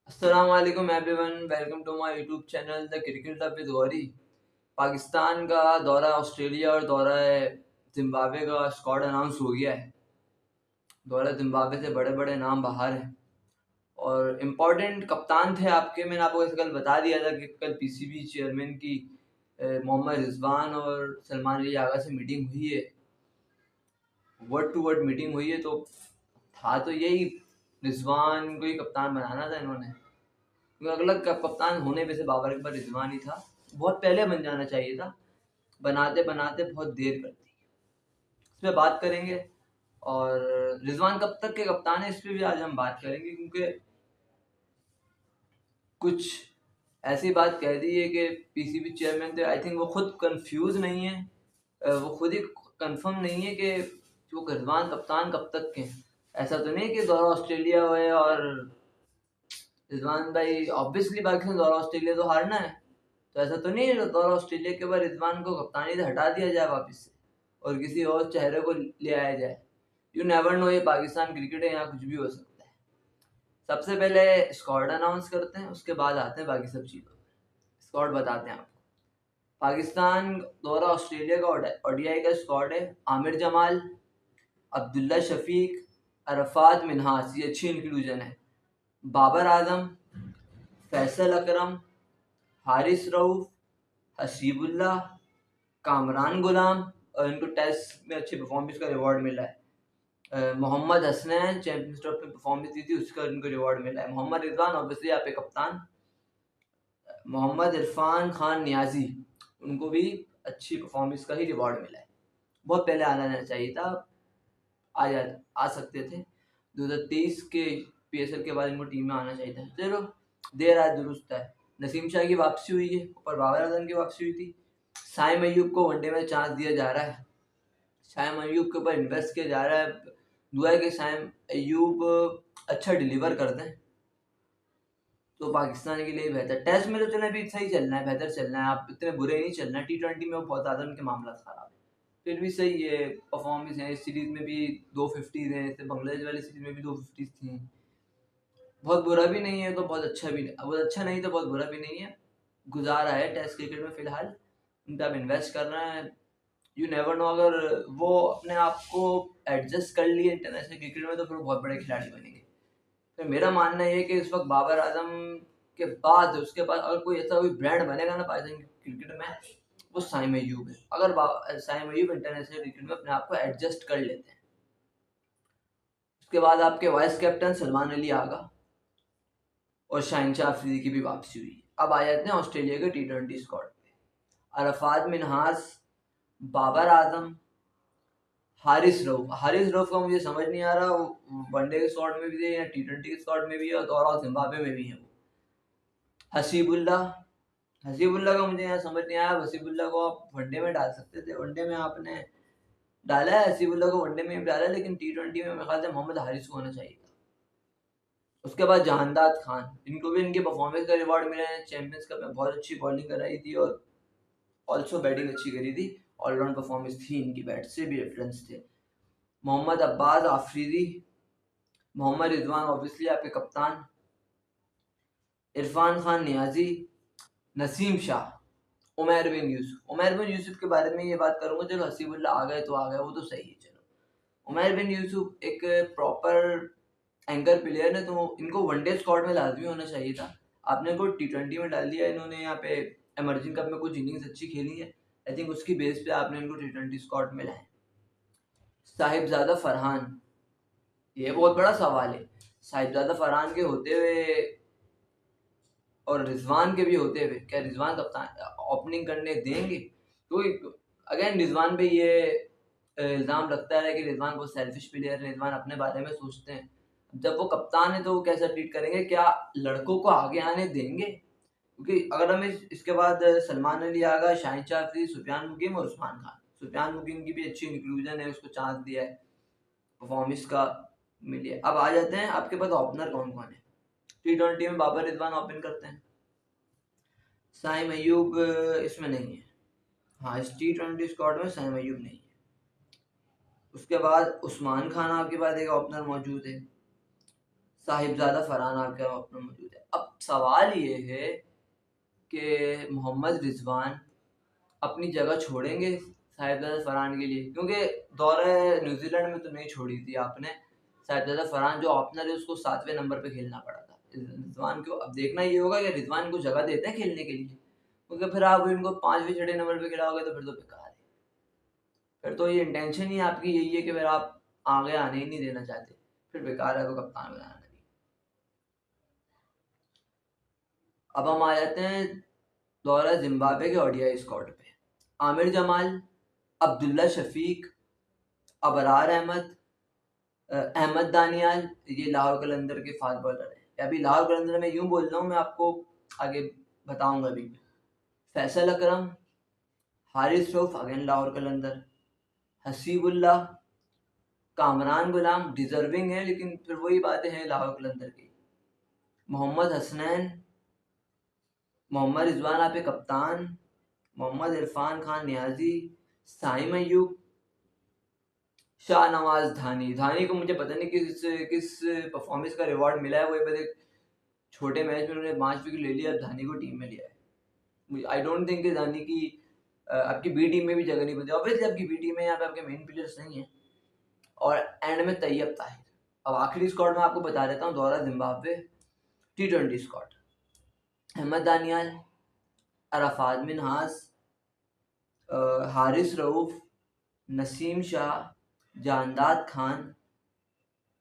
अस्सलाम वालेकुम everyone, welcome to my YouTube channel the cricket club with Gauri. Pakistan का दौरा ऑस्ट्रेलिया और दौरा जिम्बाब्वे का स्क्वाड अनाउंस हो गया है। दौरा जिम्बाब्वे से बड़े बड़े नाम बाहर हैं और इम्पोर्टेंट कप्तान थे आपके। मैंने आपको ऐसे कल बता दिया था कि कल पीसीबी चेयरमैन की मोहम्मद रिजवान और सलमान अली आगा से मीटिंग हुई है, वर्ड टू वर्ड मीटिंग हुई है। तो था तो यही, रिजवान को ही कप्तान बनाना था इन्होंने, क्योंकि अगला कप्तान होने पे से बाबर अकबर रिजवान ही था। बहुत पहले बन जाना चाहिए था, बनाते बनाते बहुत देर कर दी। इस पर बात करेंगे और रिजवान कब तक के कप्तान है इस पर भी आज हम बात करेंगे, क्योंकि कुछ ऐसी बात कह दी है कि पीसीबी चेयरमैन थे, आई थिंक वो खुद कंफ्यूज नहीं है, वो खुद ही कंफर्म नहीं है कि जो रिजवान कप्तान कब तक के हैं। ऐसा तो नहीं कि दौरा ऑस्ट्रेलिया हुए और रिजवान भाई ऑब्वियसली पाकिस्तान दौरा ऑस्ट्रेलिया तो हारना है, तो ऐसा तो नहीं है दौरा ऑस्ट्रेलिया के बाद रिजवान को कप्तानी से हटा दिया जाए वापस से और किसी और चेहरे को ले आया जाए। यू नेवर नो, ये पाकिस्तान क्रिकेट है, यहाँ कुछ भी हो सकता है। सबसे पहले स्क्वाड अनाउंस करते हैं, उसके बाद आते हैं बाकी सब चीज़ों पर। स्क्वाड बताते हैं आपको। पाकिस्तान दौरा ऑस्ट्रेलिया का ओडीआई का स्क्वाड है: आमिर जमाल, अब्दुल्ला शफीक, अरफात मिन्हास, ये अच्छी इंक्लूजन है, बाबर आजम, फैसल अकरम, हारिस रऊफ, हसीबुल्ला, कामरान गुलाम, और इनको टेस्ट में अच्छी परफॉर्मेंस का रिवॉर्ड मिला है। मोहम्मद हसनैन चैंपियंस ट्रॉफी में परफॉर्मेंस दी थी, उसका इनको रिवॉर्ड मिला है। मोहम्मद रिजवान ऑब्वियसली आप कप्तान। मोहम्मद इरफान खान नियाजी, उनको भी अच्छी परफॉर्मेंस का ही रिवॉर्ड मिला है। बहुत पहले आना जाना चाहिए था, आ सकते थे। 2023 के पीएसएल के बाद इनको टीम में आना चाहिए था। चलो, देर आज दुरुस्त है। नसीम शाह की वापसी हुई है, ऊपर बाबर आजम की वापसी हुई थी। साइम अयूब को वनडे में चांस दिया जा रहा है, साइम अयूब के ऊपर इन्वेस्ट किया जा रहा है। दुआ है कि साइम अयूब अच्छा डिलीवर कर दें तो पाकिस्तान के लिए बेहतर। टेस्ट में तो चले अभी सही चलना है, बेहतर चलना है, आप इतने बुरे नहीं चलना है। T20 में बहुत ज़्यादा उनके मामला खराब है, फिर भी सही है परफॉर्मेंस है। इस सीरीज में भी 250 हैं, इससे बांग्लादेश वाली सीरीज में भी 250 थी। बहुत बुरा भी नहीं है तो बहुत अच्छा भी नहीं, बहुत अच्छा नहीं तो बहुत बुरा भी नहीं है। गुजारा है टेस्ट क्रिकेट में फिलहाल, उन पर आप इन्वेस्ट कर रहे हैं। यू नेवर नो, अगर वो अपने आप को एडजस्ट कर लिए इंटरनेशनल क्रिकेट में तो फिर बहुत बड़े खिलाड़ी बनेंगे। तो मेरा मानना ये है कि इस वक्त बाबर आजम के बाद, उसके बाद अगर कोई ऐसा कोई ब्रांड बनेगा ना पाकिस्तान क्रिकेट में, वो साइम अयूब है। अगर साइम अयूब इंटरनेशनल क्रिकेट में अपने आप को एडजस्ट कर लेते हैं। उसके बाद आपके वाइस कैप्टन सलमान अली आगा और शाहिनशाह अफरीदी की भी वापसी हुई। अब आ जाते हैं ऑस्ट्रेलिया के T20 स्क्वाड पे। अरफात मिन्हास, बाबर आजम, हारिस रऊफ का मुझे समझ नहीं आ रहा, वनडे के स्क्वाड में भी है या T20 के स्क्वाड में भी है, और जिम्बाब्वे में भी है वो। हसीबुल्ला, हसीबुल्ला का मुझे यहाँ समझ नहीं आया। हसीबुल्ला को आप वनडे में डाल सकते थे, वनडे में आपने डाला है हसीबुल्ला को, वनडे में भी डाला है, लेकिन T20 में मेरे ख्याल से मोहम्मद हारिस को होना चाहिए था। उसके बाद जहानदाद खान, इनको भी इनके परफॉर्मेंस का रिवॉर्ड मिला है। चैंपियंस कप में बहुत अच्छी बॉलिंग कराई थी और ऑल्सो बैटिंग अच्छी करी थी। ऑलराउंड परफॉर्मेंस थी इनकी, बैट से भी रेफरेंस थे। मोहम्मद अब्बास आफरीदी, मोहम्मद रिजवान ऑब्वियसली आपके कप्तान, इरफान खान नियाजी, नसीम शाह, उमर बिन यूसुफ। उमर बिन यूसुफ के बारे में ये बात करूंगा, चलो हसीबुल्ला आ गए तो आ गए, वो तो सही है। चलो, उमर बिन यूसुफ एक प्रॉपर एंकर प्लेयर है, तो इनको वनडे स्क्वाड में लाजमी होना चाहिए था। आपने को T20 में डाल दिया। इन्होंने यहाँ पे एमर्जिंग कप में कुछ इनिंग्स अच्छी खेली है, आई थिंक उसकी बेस पे आपने इनको T20 स्क्वाड में लाए। साहिबजादा फरहान, ये बहुत बड़ा सवाल है। साहिबजादा फरहान के होते हुए और रिजवान के भी होते हुए, क्या रिजवान कप्तान ओपनिंग करने देंगे? तो अगेन रिजवान पे ये इल्ज़ाम लगता है कि रिजवान बहुत सेल्फिश प्लेयर है, रिजवान अपने बारे में सोचते हैं। जब वो कप्तान है तो वो कैसा ट्रीट करेंगे? क्या लड़कों को आगे आने देंगे? क्योंकि अगर हम इसके बाद सलमान अली आगा, शाहिनशाह अफरीदी, सुफियान मुकीम और उस्मान खान, सुफियान मुकीम की भी अच्छी इंक्लूजन है, उसको चांस दिया है, परफॉर्मेंस का मिली है। अब आ जाते हैं आपके पास ओपनर कौन कौन है। T20 में बाबर रिजवान ओपन करते हैं, साइम अयूब इसमें नहीं है। हाँ, इस T20 स्क्वाड में साइम अयूब नहीं है। उसके बाद उस्मान खान आपके पास एक ओपनर मौजूद है। साहिबजादा फरहान आपके अपना मौजूद है। अब सवाल ये है कि मोहम्मद रिजवान अपनी जगह छोड़ेंगे साहिबजादा फरहान के लिए, क्योंकि दौरे न्यूजीलैंड में तो नहीं छोड़ी थी आपने। साहिबजादा फरहान जो ओपनर है उसको 7वें नंबर पे खेलना पड़ा था। रिजवान को अब देखना ये होगा कि रिजवान को जगह देते हैं खेलने के लिए, क्योंकि फिर आप इनको 5वें 6वें नंबर पे खिलाओगे तो फिर तो बेकार है। फिर तो ये इंटेंशन ही आपकी यही है कि फिर आप आगे आने ही नहीं देना चाहते, फिर बेकार है को कप्तान बनाना भी। अब हम आ जाते हैं दौरा जिम्बाब्वे के ओडीआई स्क्वाड पे। आमिर जमाल, अब्दुल्ला शफीक, अबरार अहमद, अहमद दानियाल, ये लाहौर कलंदर के फास्ट बॉलर हैं। अभी लाहौर कलंदर में यूं बोल रहा हूँ, मैं आपको आगे बताऊंगा भी। फैसल अकरम, हारिस रऊफ अगेन लाहौर कलंदर, हसीबुल्लाह, कामरान गुलाम डिजर्विंग है लेकिन फिर वही बातें हैं लाहौर कलंदर की। मोहम्मद हसनैन, मोहम्मद रिजवान आपके कप्तान, मोहम्मद इरफान खान नियाजी, साइम अयूब, शाहनवाज धानी। धानी को मुझे पता नहीं किस परफॉर्मेंस का रिवॉर्ड मिला है, वो एक छोटे मैच में उन्होंने 5 विकेट ले लिया, धानी को टीम में लिया है। आई डोंट थिंक कि धानी की आपकी बी टीम में भी जगह नहीं बनती। ऑब्वियसली आपकी बी टीम में यहाँ पे आपके मेन प्लेयर्स नहीं है। और एंड में तैयब ताहिर। अब आखिरी स्क्वाड में आपको बता देता हूँ दौरा Zimbabwe T20 squad. Ahmed Daniyal, Arafat Minhas, Haris Rauf, Naseem Shah, Jahandad Khan,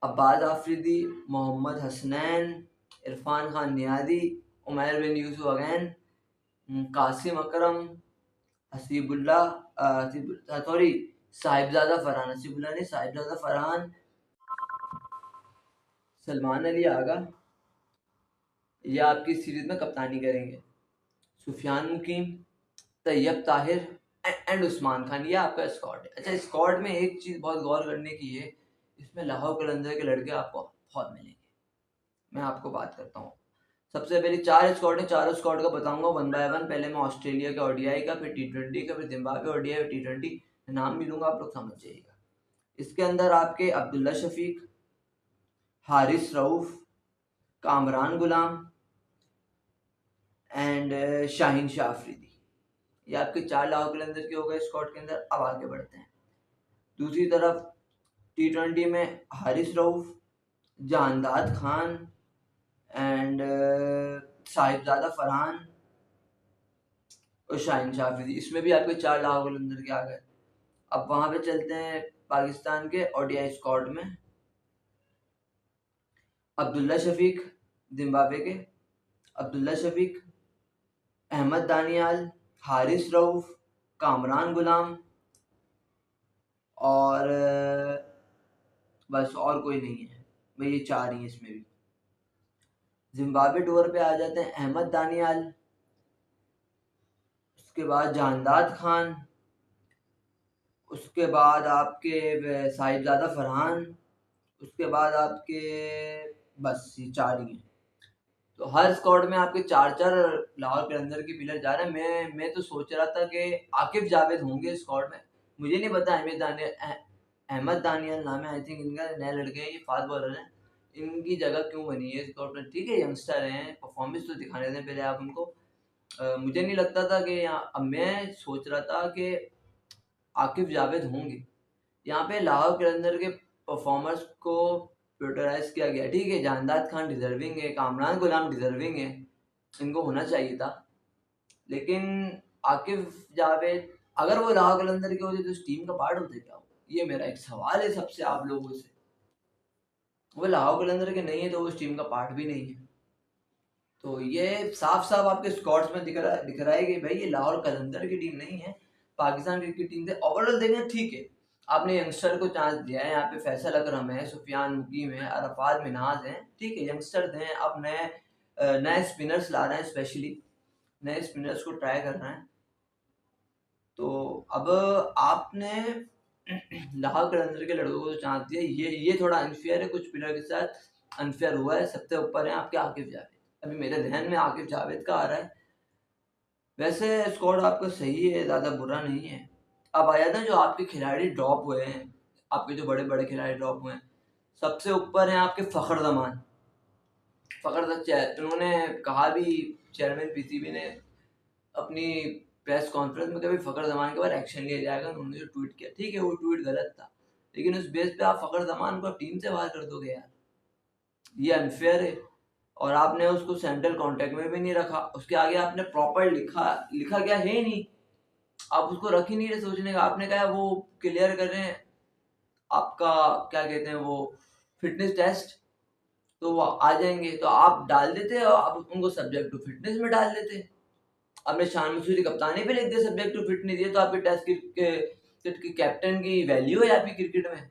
Abbas Afridi, Mohammad Hasnain, Irfan Khan Niazi, Umair bin Yousuf again, Qasim Akram, Sahibzada Farhan, Haseebullah नहीं साहिबजादा फरहान, सलमान अली आगा, ये आपकी सीरीज में कप्तानी करेंगे। सुफियान मुकीम, तैयब ताहिर एंड उस्मान खान, ये आपका स्क्वाड है। अच्छा, स्क्वाड में एक चीज़ बहुत गौर करने की है, इसमें लाहौर कलंदर के लड़के आपको बहुत मिलेंगे। मैं आपको बात करता हूँ। सबसे पहले 4 स्क्वाड है, चारों स्क्वाड का बताऊंगा 1 बाय 1। पहले मैं ऑस्ट्रेलिया का ओडीआई का, फिर T20 का, फिर जिम्बाब्वे ओडीआई और T20 नाम भी लूंगा, आप लोग समझ जाइएगा। इसके अंदर आपके अब्दुल्ला शफीक, हारिस रऊफ, कामरान गुलाम एंड शाहीन शाह अफरीदी, ये आपके 4 लाहौर कलंदर के हो गए स्क्वाड के अंदर। अब आगे बढ़ते हैं। दूसरी तरफ T20 में हारिस रऊफ, जानदाद खान एंड साहिबजादा फरहान और शाहीन शाह अफरीदी, इसमें भी आपके 4 लाहौर कलंदर के आ गए। अब वहां पे चलते हैं पाकिस्तान के ओडीआई स्क्वाड में। अब्दुल्ला शफीक जिम्बाब्वे के, अब्दुल्ला शफीक, अहमद दानियाल, हारिस रऊफ, कामरान गुलाम और बस और कोई नहीं है भाई, ये 4 ही हैं इसमें भी। जिम्बाब्वे टूर पे आ जाते हैं। अहमद दानियाल, उसके बाद जानदाद खान, उसके बाद आपके साहिबजादा फरहान, उसके बाद आपके बस ये 4 ही हैं। तो हर स्क्वाड में आपके 4-4 लाहौर कलंदर के प्लेयर जा रहे हैं। मैं तो सोच रहा था कि आकिब जावेद होंगे स्क्वाड में, मुझे नहीं पता। अहमद दानियाल नाम है आई थिंक इनका, नए लड़के हैं, ये फास्ट बॉलर हैं, इनकी जगह क्यों बनी है स्क्वाड में? ठीक है, यंगस्टर हैं, परफॉर्मेंस तो दिखाने दें पहले आप उनको। मुझे नहीं लगता था कि यहाँ, अब मैं सोच रहा था कि आकिब जावेद होंगे। यहाँ पे लाहौर कलंदर के परफॉर्मर्स को प्रोटराइज किया गया। ठीक है, जानदाद खान डिजर्विंग है, कामरान गुलाम डिजर्विंग है, इनको होना चाहिए था। लेकिन आकिब जावेद अगर वो लाहौर कलंदर के होते तो उस टीम का पार्ट होते क्या? ये मेरा एक सवाल है सबसे आप लोगों से। वो लाहौर कलंदर के नहीं है तो उस टीम का पार्ट भी नहीं है। तो ये साफ साफ आपके स्क्वाड्स में दिख रहा है कि भाई ये लाहौर कलंदर की टीम नहीं है, पाकिस्तान क्रिकेट टीम से। ओवरऑल देखें ठीक है, आपने यंगस्टर को चांस दिया है। यहाँ पे फैसल अकरम है, सुफियान मुकीम है, अरफात मिनहाज हैं, ठीक है, यंगस्टर हैं। अब नए स्पिनर्स ला रहे हैं, स्पेशली नए स्पिनर्स को ट्राई कर रहे हैं। तो अब आपने लाहौर कलंदर के लड़कों को तो चांस दिया, ये थोड़ा अनफेयर है, कुछ प्लेयर के साथ अनफेयर हुआ है। सबसे ऊपर है आपके आकिब जावेद। अभी मेरे ध्यान में आकिब जावेद का आ रहा है। वैसे स्क्वाड आपका सही है, ज़्यादा बुरा नहीं है। अब आया था जो आपके खिलाड़ी ड्रॉप हुए हैं, आपके जो बड़े बड़े खिलाड़ी ड्रॉप हुए हैं, सबसे ऊपर हैं आपके फ़खर जमान। फ़खर तक उन्होंने कहा भी, चेयरमैन पीसीबी ने अपनी प्रेस कॉन्फ्रेंस में, कभी फ़खर ज़मान के बाद एक्शन लिया जाएगा। उन्होंने जो ट्वीट किया, ठीक है वो ट्वीट गलत था, लेकिन उस बेस पे आप फ़खर ज़मान को टीम से बाहर कर दोगे यार, ये अनफेयर है। और आपने उसको सेंट्रल कॉन्टैक्ट में भी नहीं रखा, उसके आगे आपने प्रॉपर लिखा क्या है ही नहीं, आप उसको रख ही नहीं रहे सोचने का। आपने कहा वो क्लियर कर रहे हैं आपका क्या कहते हैं वो फिटनेस टेस्ट, तो वो आ जाएंगे, तो आप डाल देते और आप उनको सब्जेक्ट टू फिटनेस में डाल देते। आपने शान मसूदी कप्तानी पे लिख दिया सब्जेक्ट टू फिटनेस, ये तो आपके टेस्ट के कैप्टन की वैल्यू है आपकी क्रिकेट में।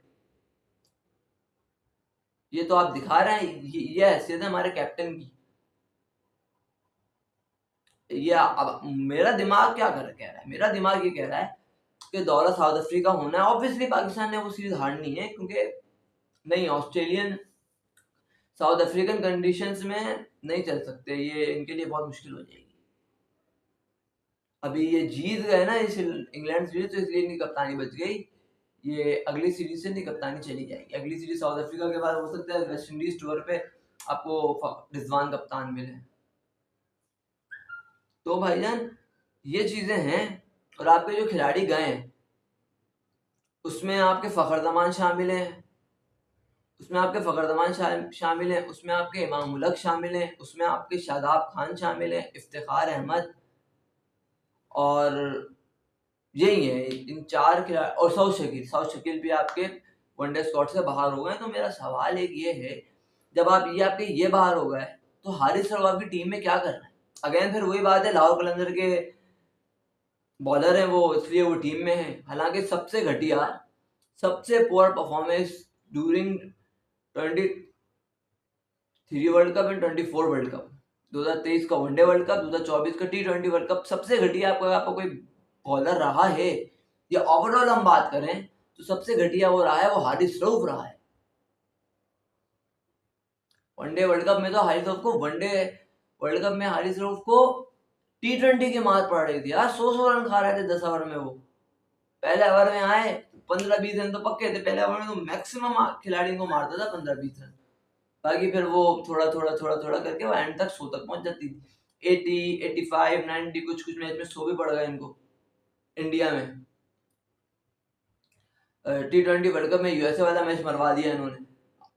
ये तो आप दिखा रहे हैं, ये हैसियत है हमारे कैप्टन की। ये अब मेरा दिमाग क्या कह रहा है, मेरा दिमाग ये कह रहा है कि दौरा साउथ अफ्रीका होना है। ऑब्वियसली पाकिस्तान ने वो सीरीज हारनी है, क्योंकि नहीं, ऑस्ट्रेलियन साउथ अफ्रीकन कंडीशंस में नहीं चल सकते, ये इनके लिए बहुत मुश्किल हो जाएगी। अभी ये जीत गए ना इस इंग्लैंड सीरीज, तो इसलिए इनकी कप्तानी बच गई। ये अगली सीरीज से इनकी कप्तानी चली जाएगी। अगली सीरीज साउथ अफ्रीका के बाद हो सकता है वेस्ट इंडीज टूर पे आपको रिजवान कप्तान मिले। तो भाईजान ये चीजें हैं। और आपके जो खिलाड़ी गए हैं उसमें आपके फ़खर ज़मान शामिल हैं, उसमें आपके फ़खर ज़मान शामिल हैं, उसमें आपके इमाम उलग शामिल हैं, उसमें आपके शादाब खान शामिल हैं, इफ्तिखार अहमद, और यही है इन 4 खिलाड़ी। और साउथ शकील भी आपके वनडे स्क्वाड से बाहर हो गए। तो मेरा सवाल एक ये है, जब आप ये बाहर हो गए तो हारिस रऊफ आपकी टीम में क्या कर रहे हैं? अगेन फिर वही बात है, लाहौर कलंदर के बॉलर हैं वो, इसलिए वो टीम में है। हालांकि सबसे घटिया, सबसे poor performance during 23 world cup and 24 world cup, 2023 का वनडे वर्ल्ड कप, 2024 का T20 वर्ल्ड कप, सबसे घटिया आपका कोई बॉलर रहा है या ओवरऑल हम बात करें तो सबसे घटिया वो रहा है, वो हारिस रऊफ रहा है। वनडे वर्ल्ड कप में तो हारिस रऊफ को T20 की मार पड़ रही थी यार, 100 रन खा रहे थे 10 ओवर में। वो पहले ओवर में आए 15-20 रन तो पक्के थे, पहले ओवर में तो मैक्सिमम खिलाड़ी को मारता था 15-20 रन, बाकी फिर वो थोड़ा करके वो एंड तक 100 तक पहुंच जाती थी। 80, 85, 90, कुछ मैच में 100 भी पड़ गए इनको इंडिया में। T20 वर्ल्ड कप में यूएसए वाला मैच मरवा दिया इन्होंने,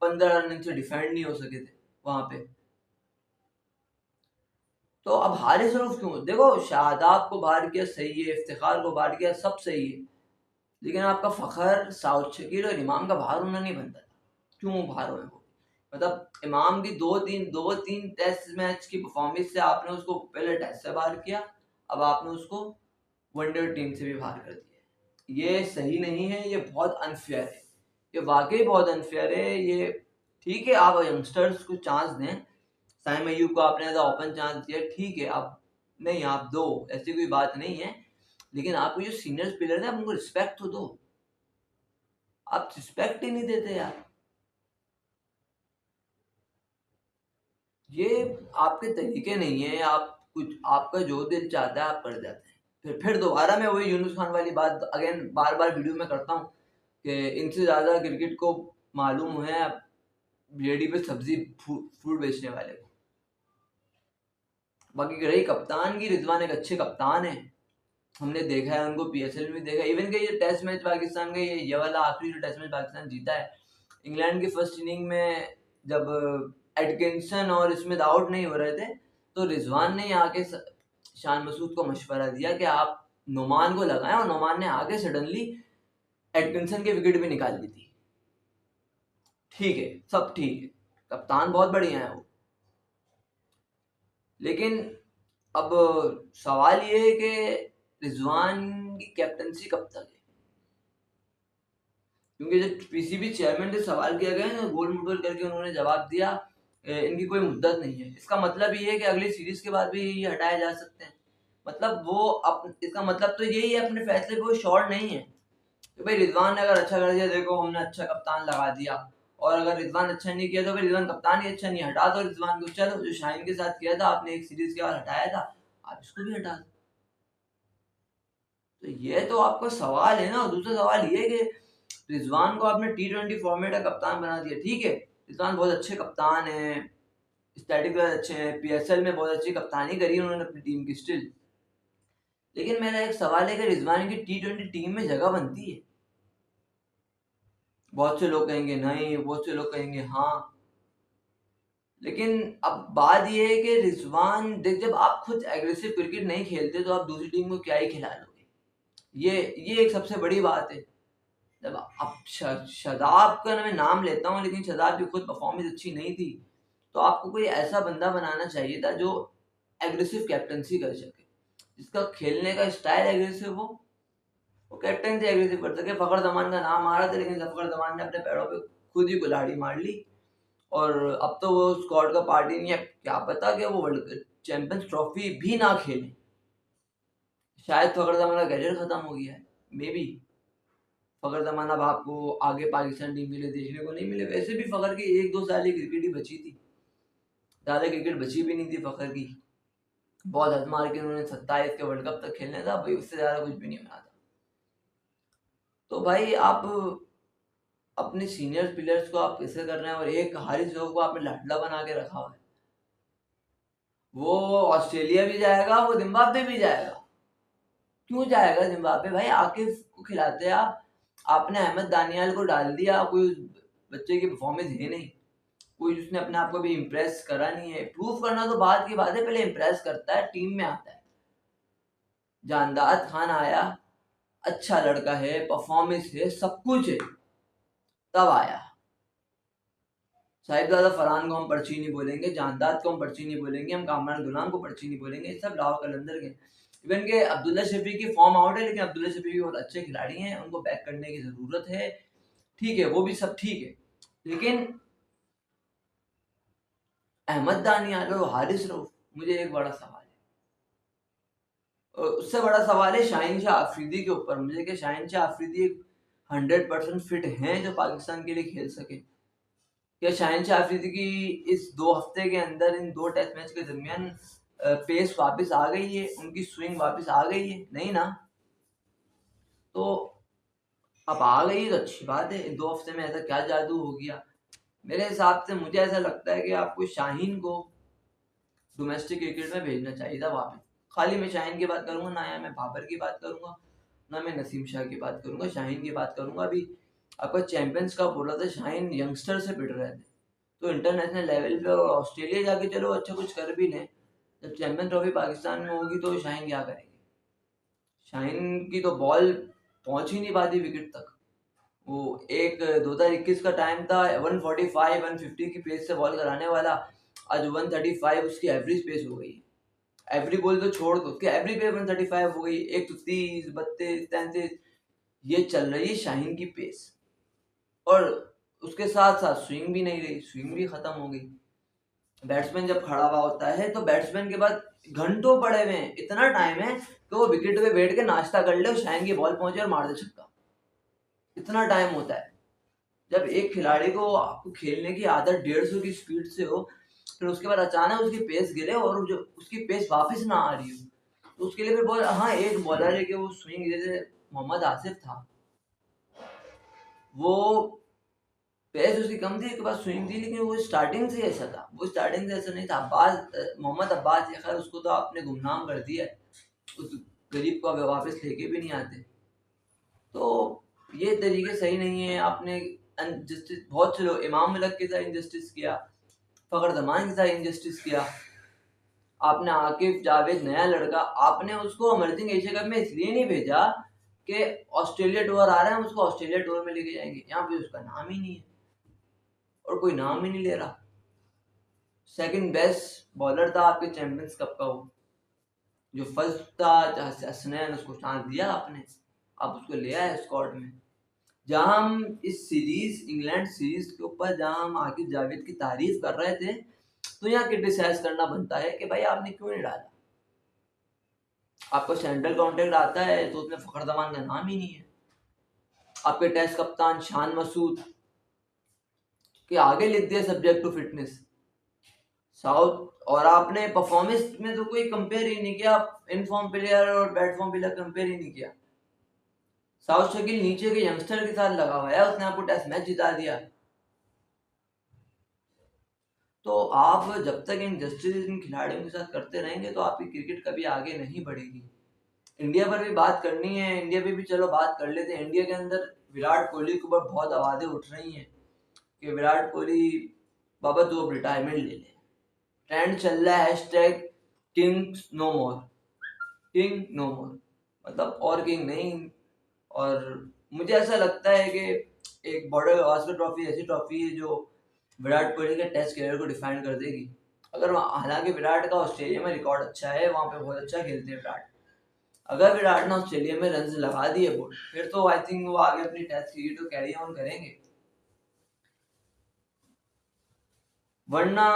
15 रन इनसे डिफेंड नहीं हो सके थे वहां पे। तो अब हारिस रऊफ क्यों? देखो शादाब को बाहर किया सही है, इफ्तिखार को बाहर किया सब सही है, लेकिन आपका फ़खर, साउथ शकील और इमाम का बाहर होना नहीं बनता। क्यों बाहर हुए वो? मतलब इमाम की 2-3 टेस्ट मैच की परफॉर्मेंस से आपने उसको पहले टेस्ट से बाहर किया, अब आपने उसको वनडे टीम से भी बाहर कर दिया। ये सही नहीं है, ये बहुत अनफेयर है, ये वाकई बहुत अनफेयर है। ये ठीक है आप यंगस्टर्स को चांस दें, साइम अय्यूब को आपने ऐसा ओपन चांस दिया, ठीक है, आप दो, ऐसी कोई बात नहीं है, लेकिन आपको जो सीनियर प्लेयर है आप उनको रिस्पेक्ट तो दो। आप रिस्पेक्ट ही नहीं देते यार, ये आपके तरीके नहीं है। आप कुछ, आपका जो दिल चाहता है आप कर जाते हैं। फिर दोबारा मैं वही यूनुस खान वाली बात अगेन बार बार वीडियो में करता हूँ कि इनसे ज़्यादा क्रिकेट को मालूम है रेडी पे सब्जी फ्रूट बेचने वाले को। बाकी रही कप्तान की, रिजवान एक अच्छे कप्तान है, हमने देखा है उनको PSL में देखा। इवन के ये टेस्ट मैच पाकिस्तान का, ये वाला आखिरी जो टेस्ट मैच पाकिस्तान जीता है इंग्लैंड की फर्स्ट इनिंग में, जब एटकिंसन और स्मिथ आउट नहीं हो रहे थे तो रिजवान ने आके शान मसूद को मशवरा दिया कि आप नोमान को लगाएं, और नोमान ने आगे सडनली एटकिंसन की विकेट भी निकाल दी थी। ठीक है, सब ठीक है, कप्तान बहुत बढ़िया है वो, लेकिन अब सवाल ये है कि रिजवान की कैप्टनसी कब तक है? क्योंकि जब पीसीबी चेयरमैन से सवाल किया गया ना, गोल मुटोल करके उन्होंने जवाब दिया इनकी कोई मुद्दत नहीं है। इसका मतलब ये है कि अगली सीरीज के बाद भी ये हटाए जा सकते हैं। मतलब वो इसका मतलब तो यही है, अपने फैसले पे वो श्योर नहीं है कि भाई रिजवान ने अगर अच्छा कर दिया, देखो हमने अच्छा कप्तान लगा दिया, और अगर रिजवान अच्छा नहीं किया तो फिर रिजवान कप्तान ही अच्छा नहीं, हटा दो रिजवान को। चलो जो शाहीन के साथ किया था आपने, एक सीरीज के बाद हटाया था, आप इसको भी हटा दो। तो ये तो आपका सवाल है ना। दूसरा सवाल ये कि रिजवान को आपने T20 फॉर्मेट का कप्तान बना दिया, ठीक है, रिजवान बहुत अच्छे कप्तान हैं, स्टैटिक अच्छे हैं, पीएसएल में बहुत अच्छी कप्तानी करी उन्होंने अपनी टीम की स्टिल। लेकिन मेरा एक सवाल है कि रिजवान की T20 टीम में जगह बनती है? बहुत से लोग कहेंगे नहीं, बहुत से लोग कहेंगे हाँ। लेकिन अब बात यह है कि रिजवान देख, जब आप खुद एग्रेसिव क्रिकेट नहीं खेलते तो आप दूसरी टीम को क्या ही खिला लोगे। ये एक सबसे बड़ी बात है। जब अब शादाब का मैं नाम लेता हूँ, लेकिन शादाब की खुद परफॉर्मेंस अच्छी नहीं थी, तो आपको कोई ऐसा बंदा बनाना चाहिए था जो एग्रेसिव कैप्टनसी कर सके, जिसका खेलने का स्टाइल एग्रेसिव हो, वो कैप्टन से एग्रेसिव कर सके। फखर जमान का नाम आ रहा था, लेकिन फखर जमान ने अपने पैरों पे खुद ही कुल्हाड़ी मार ली, और अब तो वो स्क्वाड का पार्ट ही नहीं है। क्या पता कि वो वर्ल्ड चैंपियंस ट्रॉफी भी ना खेले, शायद फखर जमान का कैरियर खत्म हो गया है, मे बी। फखर जमान अब आपको आगे पाकिस्तान टीम के लिए देखने को नहीं मिले। वैसे भी फखर की 1-2 साल की क्रिकेट ही बची थी, ज़्यादा क्रिकेट बची भी नहीं थी फखर की। बहुत हद मार के उन्होंने 27 के वर्ल्ड कप तक खेलने था भाई, उससे ज़्यादा कुछ भी नहीं बना था। तो भाई आप अपने सीनियर प्लेयर्स को आप कैसे कर रहे हैं, और एक हारिस राव को आपने लाडला बना के रखा हुआ है। वो ऑस्ट्रेलिया भी जाएगा, वो जिम्बाब्वे भी जाएगा। क्यों जाएगा जिम्बाब्वे? भाई आकिफ को खिलाते हैं आप। आपने अहमद दानियाल को डाल दिया, कोई बच्चे की परफॉर्मेंस है नहीं, कोई उसने अपने आप को भी इम्प्रेस करा नहीं है। प्रूव करना तो बात की बात है, पहले इम्प्रेस करता है, टीम में आता है। जानदाद खान आया, अच्छा लड़का है, परफॉर्मेंस है, सब कुछ है, तब आया। साहिबजादा फरहान को हम पर्ची नहीं बोलेंगे, जानदाद को हम पर्ची नहीं बोलेंगे, हम कामरान गुलाम को पर्ची नहीं बोलेंगे, सब लाहौर कलंदर के। इवन के अब्दुल्ला शफी की फॉर्म आउट है, लेकिन अब्दुल्ला शफी भी बहुत अच्छे खिलाड़ी हैं, उनको बैक करने की जरूरत है। ठीक है, वो भी सब ठीक है, लेकिन अहमद दानियाल और हारिस रऊफ, मुझे एक बड़ा सवाल है। और उससे बड़ा सवाल है शाहीन शाह अफरीदी के ऊपर मुझे, कि शाहीन शाह अफरीदी 100% फिट हैं जो पाकिस्तान के लिए खेल सके? क्या शाहीन शाह अफरीदी की इस 2 हफ्ते के अंदर, इन 2 टेस्ट मैच के दरमियान पेस वापस आ गई है, उनकी स्विंग वापस आ गई है? नहीं ना। तो अब आ गई है तो अच्छी बात है। इन 2 हफ्ते में ऐसा क्या जादू हो गया? मेरे हिसाब से मुझे ऐसा लगता है कि आपको शाहीन को डोमेस्टिक क्रिकेट में भेजना चाहिए था वापस। खाली मैं शाहीन की बात करूंगा ना, या मैं बाबर की बात करूंगा, ना मैं नसीम शाह की बात करूंगा, शाहीन की बात करूंगा। अभी आपका चैंपियंस कप बोला था, शाहीन यंगस्टर से पिट रहे थे, तो इंटरनेशनल लेवल पे और ऑस्ट्रेलिया जाके चलो अच्छा कुछ कर भी लें, जब चैंपियन ट्रॉफी पाकिस्तान में होगी तो शाहीन क्या करेंगे? शाहीन की तो बॉल पहुंच ही नहीं पाती विकेट तक। वो एक 2021 का टाइम था, 145 150 की पेस से बॉल कराने वाला, आज 135 उसकी एवरेज पेस हो गई। एवरी बॉल तो छोड़ दो, उसकी एवरेज पेस 135 हो गई। एक तो 30 32 33 ये चल रही है शाहीन की पेस, और उसके साथ साथ स्विंग भी नहीं रही, स्विंग भी खत्म हो गई। बैट्समैन जब खड़ा हुआ होता है तो बैट्समैन के बाद घंटों पड़े हुए हैं, इतना टाइम है कि वो विकेट पे बैठ के नाश्ता कर ले, शाहीन की बॉल पहुंचे और मार दे छक्का। इतना टाइम होता है। जब एक खिलाड़ी को आपको खेलने की आदत 150 की स्पीड से हो, फिर उसके बाद अचानक उसकी पेस गिरे और जो उसकी पेस वापस ना आ रही हो, तो उसके लिए फिर बहुत, हाँ एक बॉलर है कि वो स्विंग, जैसे मोहम्मद आसिफ था, वो पेस उसकी कम थी, उसके बाद स्विंग थी, लेकिन वो स्टार्टिंग से ऐसा था, वो स्टार्टिंग से ऐसा नहीं था। मोहम्मद अब्बास खैर उसको तो आपने गुमनाम कर दिया है, उस गरीब को वापस लेके भी नहीं आते। तो ये तरीके सही नहीं है। आपने इनजस्टिस, बहुत से लोग, इमाम मलिक के साथ इंजस्टिस किया, फखर जमान के साथ इंजस्टिस किया। आपने आकिफ जावेद, नया लड़का, आपने उसको इमर्जिंग एशिया कप में इसलिए नहीं भेजा कि ऑस्ट्रेलिया टूर आ रहा है, हम उसको ऑस्ट्रेलिया टूर में लेके जाएंगे, यहाँ पे उसका नाम ही नहीं है, और कोई नाम ही नहीं ले रहा। सेकंड बेस्ट बॉलर था आपके चैंपियंस कप का, वो जो फर्स्ट था हसनैन, उसको चांस दिया आपने, आप उसको ले आए स्क्वाड में। जहां हम इस सीरीज, इंग्लैंड सीरीज के ऊपर जहां हम आकिब जावेद की तारीफ कर रहे थे, तो यहाँ क्रिटिसाइज करना बनता है कि भाई आपने क्यों नहीं डाला। आपको सेंट्रल कॉन्ट्रैक्ट आता है तो उसमें फखर जमान का नाम ही नहीं है। आपके टेस्ट कप्तान शान मसूद के आगे लिख दिया सब्जेक्ट टू फिटनेस साउथ, और आपने परफॉर्मेंस में तो कोई कंपेयर ही नहीं किया, इन फॉर्म प्लेयर और बैट फॉर्म प्लेयर कंपेयर ही नहीं किया। साउथ शकील नीचे के यंगस्टर के साथ लगा हुआ है, उसने आपको टेस्ट मैच जिता दिया। तो आप जब तक इनजस्टिस इन खिलाड़ियों के साथ करते रहेंगे तो आपकी क्रिकेट कभी आगे नहीं बढ़ेगी। इंडिया पर भी बात करनी है, इंडिया पे भी चलो बात कर लेते हैं। इंडिया के अंदर विराट कोहली के ऊपर बहुत आवाजें उठ रही हैं कि विराट कोहली बाबा तू अब रिटायरमेंट ले ले। ट्रेंड चल रहा है हैशटैग किंग नो मोर, किंग नो मोर, मतलब और किंग नहीं। और मुझे ऐसा लगता है कि एक बॉर्डर गावस्कर ट्रॉफी ऐसी ट्रॉफी है जो विराट कोहली के टेस्ट करियर को डिफाइन कर देगी। अगर हालांकि विराट का ऑस्ट्रेलिया में रिकॉर्ड अच्छा है, वहाँ पे बहुत अच्छा खेलते हैं विराट। अगर विराट ने ऑस्ट्रेलिया में रन लगा दिए बोल, फिर तो आई थिंक वो आगे अपनी टेस्ट क्रिकेट को कैरी ऑन करेंगे। वरना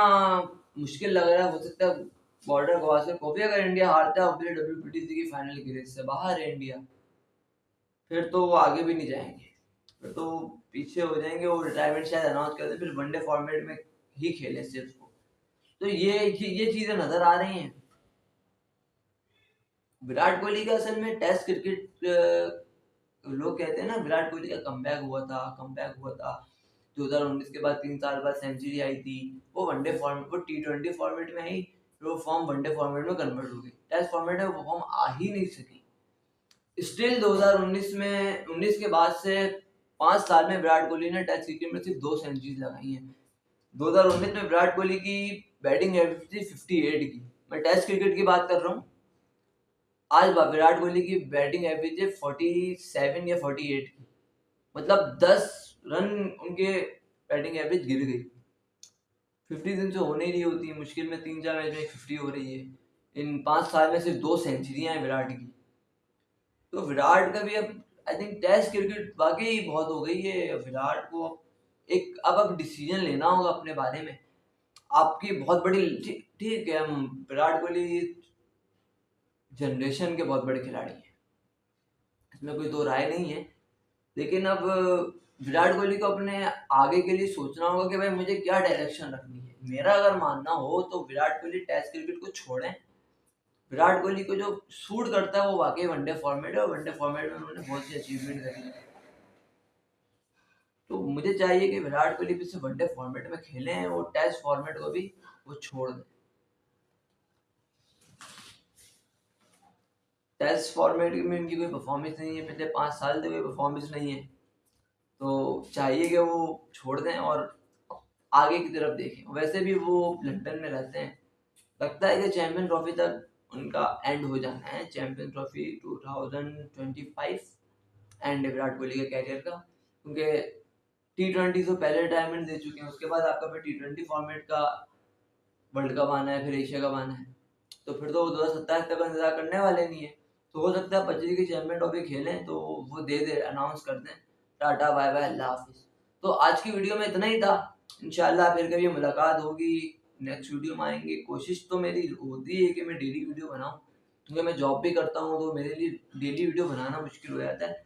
मुश्किल लग रहा है, हो सकता है बॉर्डर गावस्कर को भी, अगर इंडिया हारता है फिर WPTC की फाइनल की रेस से बाहर है इंडिया, फिर तो वो आगे भी नहीं जाएंगे, फिर तो पीछे हो जाएंगे। वो रिटायरमेंट शायद अनाउंस कर दे, फिर वनडे फॉर्मेट में ही खेले सिर्फ वो। तो ये चीजें नजर आ रही हैं। विराट कोहली का असल में टेस्ट क्रिकेट, लोग कहते हैं ना विराट कोहली का कमबैक हुआ था 2019 के बाद 3 साल बाद सेंचुरी आई थी। वो वनडे फॉर्मेट, वो T20 फॉर्मेट में ही वो फॉर्म वनडे फॉर्मेट में कन्वर्ट हो गई, टेस्ट फॉर्मेट में वो फॉर्म आ ही नहीं सकी। स्टिल 2019 में 19 के बाद से 5 साल में विराट कोहली ने टेस्ट क्रिकेट में सिर्फ 2 सेंचुरीज लगाई हैं। 2019 में विराट कोहली की बैटिंग एवरेज थी 58 की, मैं टेस्ट क्रिकेट की बात कर रहा हूँ। आज विराट कोहली की बैटिंग एवरेज है 47 या 48 की, मतलब 10 रन उनके बैटिंग एवरेज गिर गई। 50 दिन से होने ही नहीं होती है, मुश्किल में 3-4 मैच में 50 हो रही है। इन 5 साल में सिर्फ 2 सेंचुरियां हैं विराट की। तो विराट का भी अब आई थिंक टेस्ट क्रिकेट वाकई बहुत हो गई है। विराट को एक अब डिसीजन लेना होगा अपने बारे में। आपकी बहुत बड़ी ठीक है, हम विराट कोहली जनरेशन के बहुत बड़े खिलाड़ी हैं, इसमें कोई दो राय नहीं है। लेकिन अब विराट कोहली को अपने आगे के लिए सोचना होगा कि भाई मुझे क्या डायरेक्शन रखनी है। मेरा अगर मानना हो तो विराट कोहली टेस्ट क्रिकेट को छोड़ें। विराट कोहली को जो सूट करता है वो वाकई वनडे फॉर्मेट है, और वनडे फॉर्मेट में उन्होंने बहुत सी अचीवमेंट करी है। तो मुझे चाहिए कि विराट कोहली भी सिर्फ वनडे फॉर्मेट में खेलें, और टेस्ट फॉर्मेट को भी वो छोड़ दें। टेस्ट फॉर्मेट में उनकी कोई परफॉर्मेंस नहीं है, पिछले 5 साल से कोई परफॉर्मेंस नहीं है, तो चाहिए कि वो छोड़ दें और आगे की तरफ देखें। वैसे भी वो लंदन में रहते हैं, लगता है कि चैंपियन ट्रॉफी तक उनका एंड हो जाना है, champion trophy 2025 and Virat Kohli के कैरियर का। क्योंकि T20 तो पहले रिटायरमेंट दे चुके हैं, उसके बाद आपका फिर T20 फॉर्मेट का वर्ल्ड कप आना है, फिर एशिया कप आना है, तो फिर तो वो 2027 तक इंतजार करने वाले नहीं है। तो हो सकता है 25 की चैंपियन ट्रॉफी खेलें तो वो दे अनाउंस कर दें। टाटा बाय बाय, अल्लाह हाफिज। तो आज की वीडियो में इतना ही था। इंशाल्लाह फिर कभी मुलाकात होगी, नेक्स्ट वीडियो में आएंगे। कोशिश तो मेरी होती है कि मैं डेली वीडियो बनाऊं, क्योंकि मैं जॉब भी करता हूं तो मेरे लिए डेली वीडियो बनाना मुश्किल हो जाता है।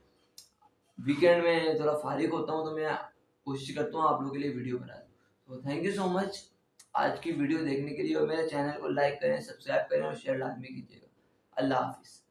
वीकेंड में थोड़ा फारिग होता हूं तो मैं कोशिश करता हूँ आप लोगों के लिए वीडियो बना दूं। तो थैंक यू सो मच आज की वीडियो देखने के लिए, और मेरे चैनल को लाइक करें, सब्सक्राइब करें और शेयर लाजमी कीजिएगा। अल्लाह हाफिज़।